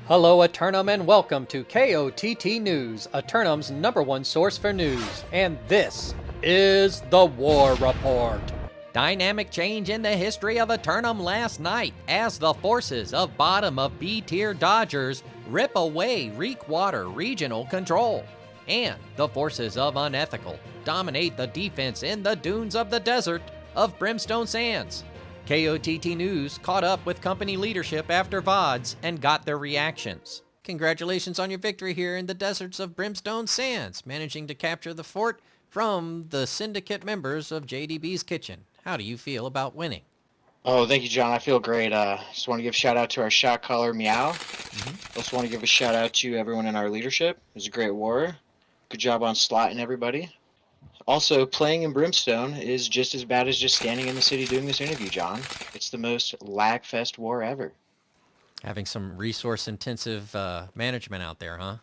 Hello, Eternum, and welcome to KOTT News, Eternum's #1 source for news. And this is the War Report. Dynamic change in the history of Eternum last night as the forces of bottom of B-tier Dodgers rip away Reekwater regional control. And the forces of Unethical dominate the defense in the dunes of the desert of Brimstone Sands. KOTT News caught up with company leadership after VODs and got their reactions. Congratulations on your victory here in the deserts of Brimstone Sands, managing to capture the fort from the syndicate members of JDB's Kitchen. How do you feel about winning? Oh, thank you, John. I feel great. Just want to give a shout out to our shot caller, Meow. Also want to give a shout out to everyone in our leadership. It was a great war. Good job on slotting everybody. Also, playing in Brimstone is just as bad as just standing in the city doing this interview, John. It's the most lag-fest war ever. Having some resource-intensive management out there, huh?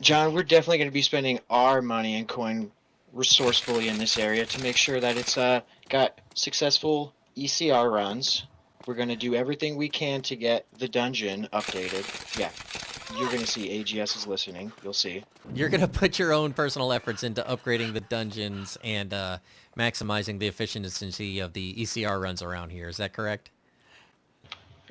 John, we're definitely going to be spending our money and coin resourcefully in this area to make sure that it's got successful ECR runs. We're going to do everything we can to get the dungeon updated. Yeah, you're going to see AGS is listening. You'll see. You're going to put your own personal efforts into upgrading the dungeons and maximizing the efficiency of the ECR runs around here. Is that correct?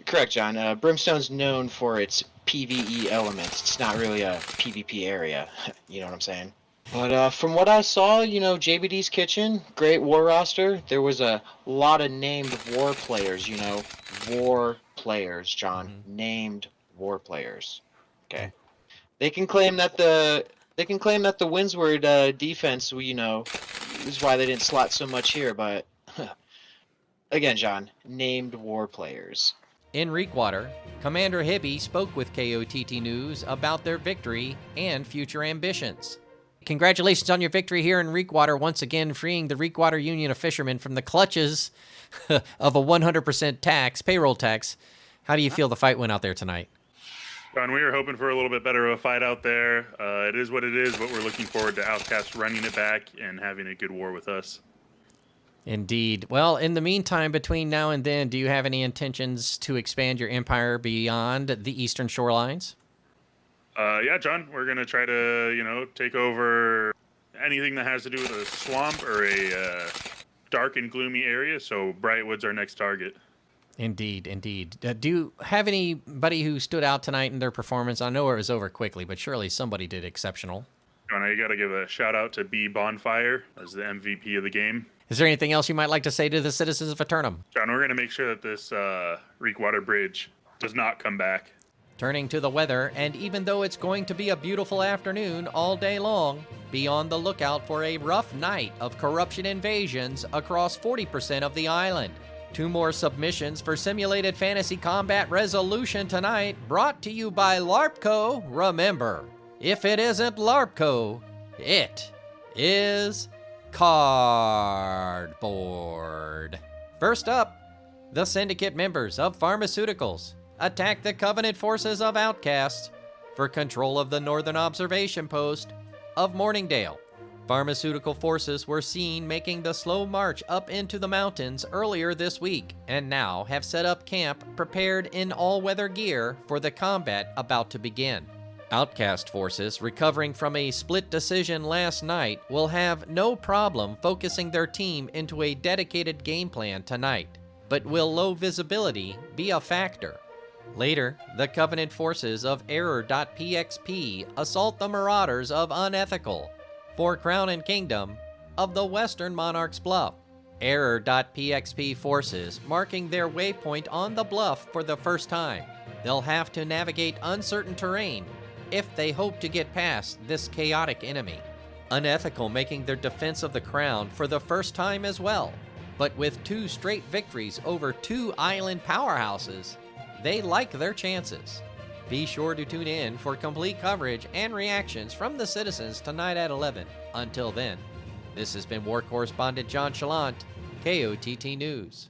Correct, John. Brimstone's known for its PvE elements. It's not really a PvP area. You know what I'm saying? But from what I saw, you know, JBD's Kitchen, great war roster. There was a lot of named war players, you know. War players, John. Named war players. Okay. They can claim that the Windsward defense, you know, is why they didn't slot so much here, but again, John, named war players. In Reekwater, Commander Hibby spoke with KOTT News about their victory and future ambitions. Congratulations on your victory here in Reekwater, once again freeing the Reekwater Union of Fishermen from the clutches of a 100% payroll tax. How do you feel the fight went out there tonight? John, we were hoping for a little bit better of a fight out there. It is what it is, but we're looking forward to Outcast running it back and having a good war with us. Indeed. Well, in the meantime, between now and then, do you have any intentions to expand your empire beyond the eastern shorelines? Yeah, John, we're going to try to, you know, take over anything that has to do with a swamp or a dark and gloomy area, so Brightwood's our next target. Indeed, indeed. Do you have anybody who stood out tonight in their performance? I know it was over quickly, but surely somebody did exceptional. John, I got to give a shout out to B Bonfire as the MVP of the game. Is there anything else you might like to say to the citizens of Eternum? John, we're going to make sure that this Reekwater Bridge does not come back. Turning to the weather, and even though it's going to be a beautiful afternoon all day long, be on the lookout for a rough night of corruption invasions across 40% of the island. 2 more submissions for Simulated Fantasy Combat Resolution tonight, brought to you by LARPco. Remember, if it isn't LARPco, it is cardboard. First up, the Syndicate members of Pharmaceuticals attack the Covenant forces of Outcasts for control of the northern observation post of Morningdale. Pharmaceutical forces were seen making the slow march up into the mountains earlier this week and now have set up camp prepared in all-weather gear for the combat about to begin. Outcast forces, recovering from a split decision last night, will have no problem focusing their team into a dedicated game plan tonight. But will low visibility be a factor? Later, the Covenant forces of Error.pxp assault the Marauders of Unethical for Crown and Kingdom of the Western Monarch's Bluff. Error.pxp forces marking their waypoint on the bluff for the first time. They'll have to navigate uncertain terrain if they hope to get past this chaotic enemy. Unethical making their defense of the crown for the first time as well, but with 2 straight victories over 2 island powerhouses, they like their chances. Be sure to tune in for complete coverage and reactions from the citizens tonight at 11. Until then, this has been War Correspondent JChalant, KOTT News.